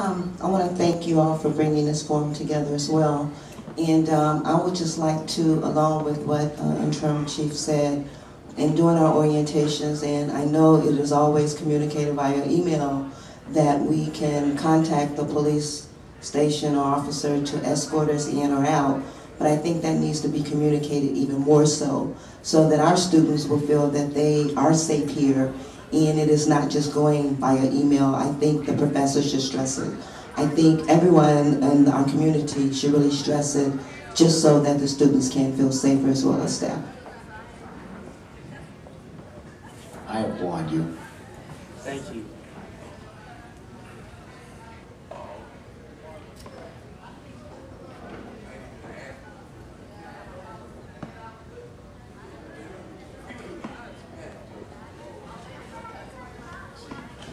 I want to thank you all for bringing this forum together as well. And I would just like to, along with what Interim Chief said, in doing our orientations, and I know it is always communicated via email, that we can contact the police station or officer to escort us in or out, but I think that needs to be communicated even more so that our students will feel that they are safe here, and it is not just going via email. I think the professors should stress it. I think everyone in our community should really stress it, just so that the students can feel safer as well as staff. I applaud you. Thank you.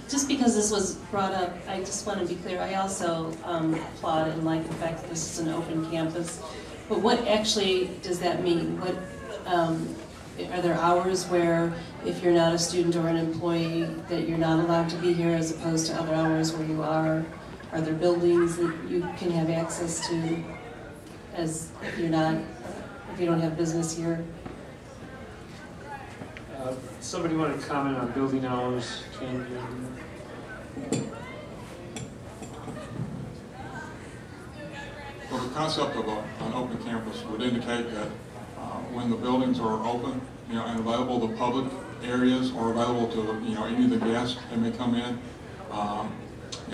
Just because this was brought up, I just want to be clear, I also applaud and like the fact that this is an open campus. But what actually does that mean? What are there hours where if you're not a student or an employee that you're not allowed to be here as opposed to other hours where you are? Are there buildings that you can have access to as if you don't have business here? Somebody want to comment on building hours? Well, the concept of an open campus would indicate that when the buildings are open, and available, the public areas are available to any of the guests that may come in.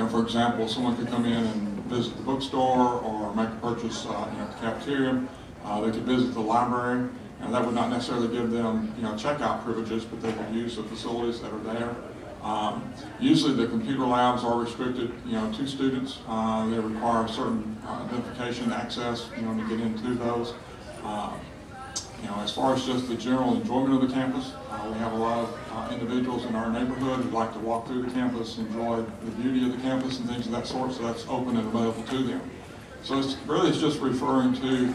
For example, someone could come in and visit the bookstore or make a purchase at the cafeteria. They could visit the library, and that would not necessarily give them checkout privileges, but they could use the facilities that are there. Usually the computer labs are restricted, to students. They require a certain identification access, to get into those. As far as just the general enjoyment of the campus, we have a lot of individuals in our neighborhood who like to walk through the campus, enjoy the beauty of the campus and things of that sort, so that's open and available to them. So it's just referring to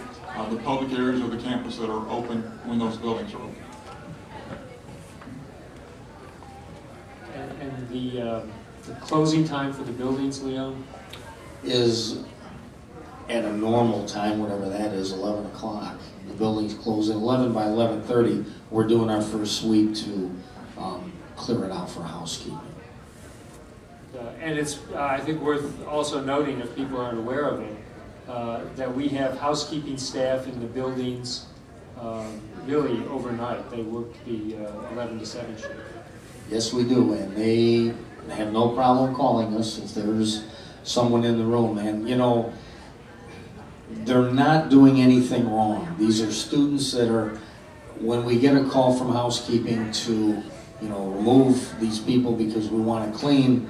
the public areas of the campus that are open when those buildings are open. And the closing time for the buildings, Leon? Is at a normal time, whatever that is, 11 o'clock. The buildings close at 11. By 11:30, we're doing our first sweep to clear it out for housekeeping. And it's, I think, worth also noting, if people aren't aware of it, that we have housekeeping staff in the buildings really overnight. They work the 11 to 7 shift. Yes, we do, and they have no problem calling us if there's someone in the room. And they're not doing anything wrong. These are students that are, when we get a call from housekeeping to, remove these people because we want to clean,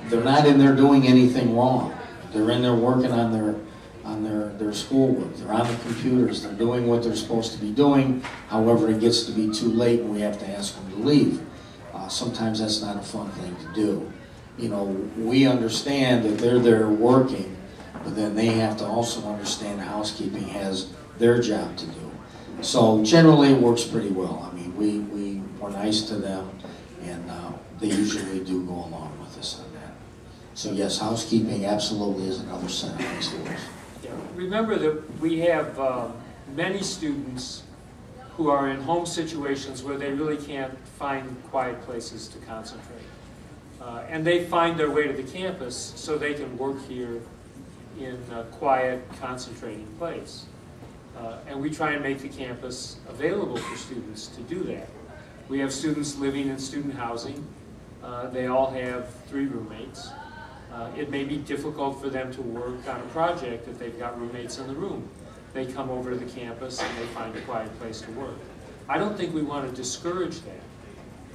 they're not in there doing anything wrong. They're in there working on their schoolwork. They're on the computers. They're doing what they're supposed to be doing. However, it gets to be too late and we have to ask them to leave. Sometimes that's not a fun thing to do. We understand that they're there working, but then they have to also understand housekeeping has their job to do. So generally it works pretty well. I mean, we're nice to them, and they usually do go along with us on that. So yes, housekeeping absolutely is another set of these doors. Yeah. Remember that we have many students who are in home situations where they really can't find quiet places to concentrate. And they find their way to the campus so they can work here in a quiet, concentrating place. And we try and make the campus available for students to do that. We have students living in student housing. They all have 3 roommates. It may be difficult for them to work on a project if they've got roommates in the room. They come over to the campus and they find a quiet place to work. I don't think we want to discourage that.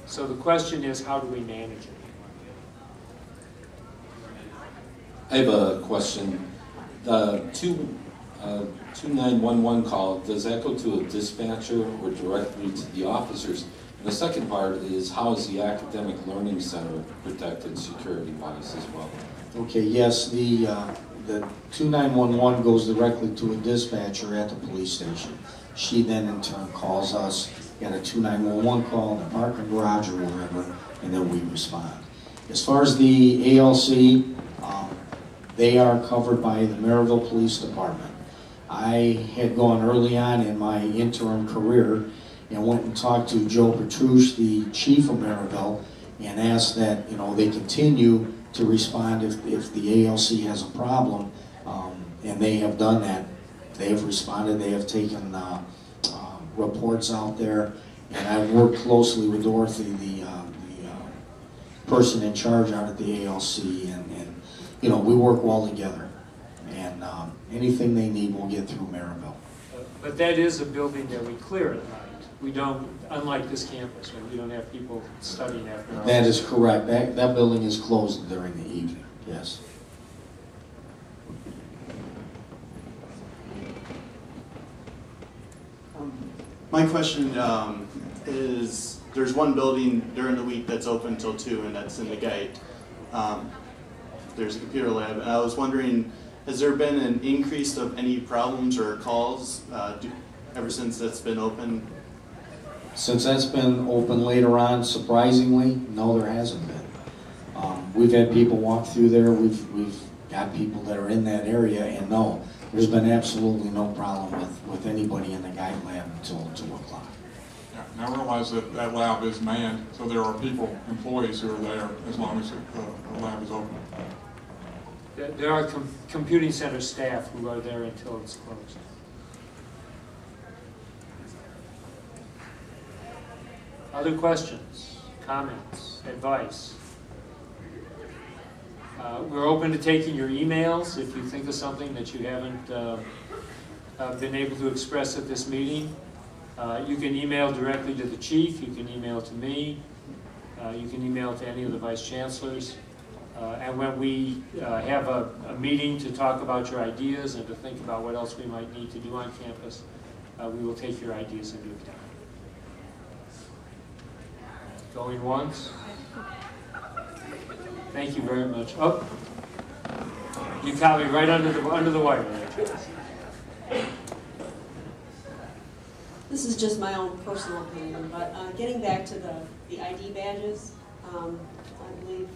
So the question is, how do we manage it? I have a question. The 2911 call, does that go to a dispatcher or directly to the officers? And the second part is, how is the Academic Learning Center protected security-wise as well? Okay, yes, the 2911 goes directly to a dispatcher at the police station. She then in turn calls us, get a 2911 call in the parking garage or wherever, and then we respond. As far as the ALC, they are covered by the Maryville Police Department. I had gone early on in my interim career and went and talked to Joe Petrucci, the chief of Maryville, and asked that they continue to respond if the ALC has a problem, and they have done that. They have responded. They have taken reports out there, and I've worked closely with Dorothy, the person in charge out at the ALC, and we work well together. And anything they need, we'll get through Maryville. But that is a building that we clear at night. We don't, unlike this campus, right? We don't have people studying after hours. That is correct. That building is closed during the evening, yes. My question is, there's one building during the week that's open until 2, and that's in the gate. There's a computer lab, and I was wondering, has there been an increase of any problems or calls ever since that's been open? Since that's been open later on, surprisingly, no, there hasn't been. We've had people walk through there. We've got people that are in that area, and no, there's been absolutely no problem with anybody in the guide lab until 2 o'clock. Yeah, and I realize that that lab is manned, so there are people, employees who are there as long as the lab is open. There are computing center staff who are there until it's closed. Other questions, comments, advice? We're open to taking your emails if you think of something that you haven't been able to express at this meeting. You can email directly to the chief, you can email to me, you can email to any of the vice chancellors. And when we have a meeting to talk about your ideas and to think about what else we might need to do on campus, we will take your ideas into account. Going once? Thank you very much. Oh, you caught me right under the wire there. This is just my own personal opinion, but getting back to the ID badges, I believe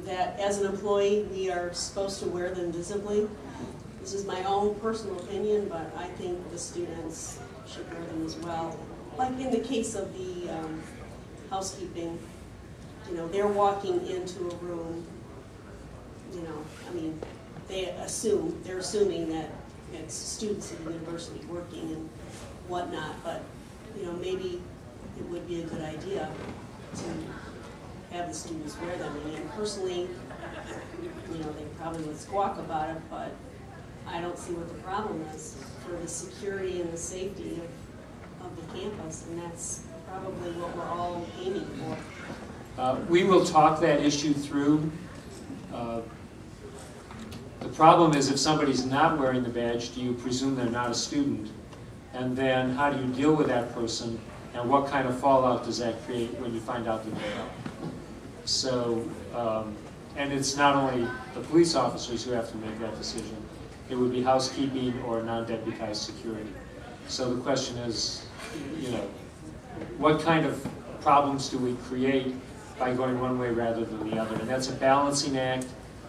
that as an employee, we are supposed to wear them visibly. This is my own personal opinion, but I think the students should wear them as well. Like in the case of the housekeeping, they're walking into a room, I mean, they're assuming that it's students at the university working and whatnot, but, maybe it would be a good idea to have the students wear them. And personally, they probably would squawk about it, but I don't see what the problem is for the security and the safety of the campus, and that's probably what we're all aiming for. We will talk that issue through. The problem is if somebody's not wearing the badge, do you presume they're not a student? And then how do you deal with that person, and what kind of fallout does that create when you find out that they are? So, and it's not only the police officers who have to make that decision. It would be housekeeping or non-deputized security. So the question is, what kind of problems do we create by going one way rather than the other? And that's a balancing act,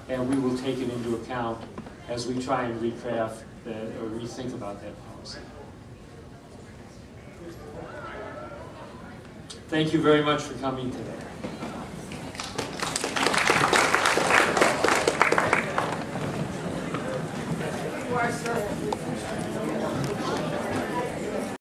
and we will take it into account as we try and recraft or rethink about that policy. Thank you very much for coming today.